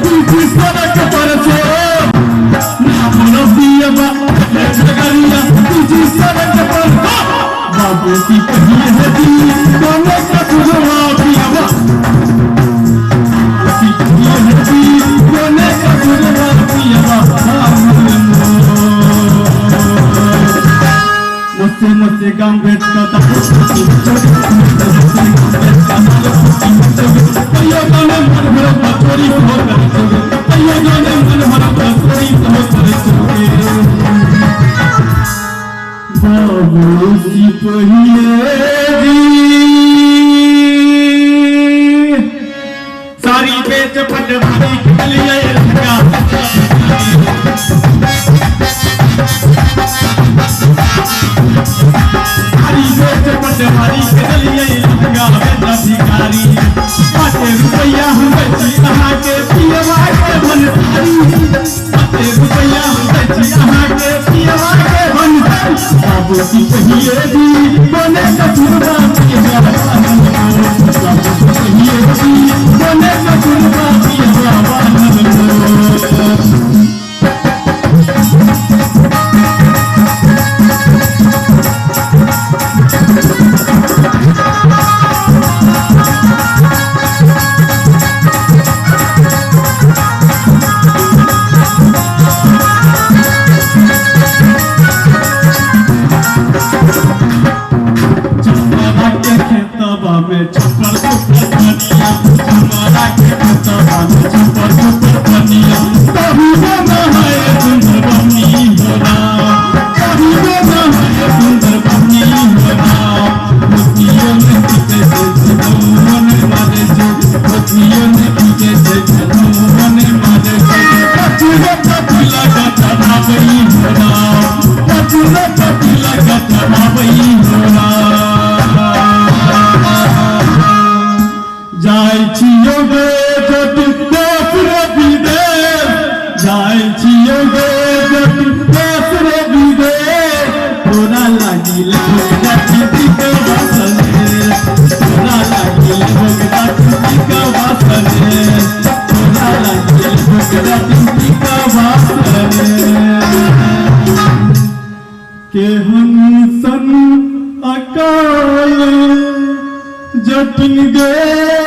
तुझी सड़क पर से ना बरसिया झगड़िया तुझी सड़क पर बाबू की कही है दी दोनों का सुनवा पियावा की कही है दी दोनों का सुनवा पियावा मस्ते मस्ते गाम भेट का तैयो गाने मन भरा चोरी हो करे तैयो गाने मन भरा चोरी हो करे बाबू सिपहिए सारी बेच पटवारी के लिए सारी बेच पटवारी के लिए लहंगा बेचा भिखारी पाँच रुपया हम बेची अहाँ के पियवा के बनसारी पाँच रुपया हम बेची अहाँ के पियवा के बनसारी बाबू की कहिए दी बने कचुरबा पियवा बाबू की कहिए दी बने कचुरबा पियवा के हम सन अकाल जटिन गए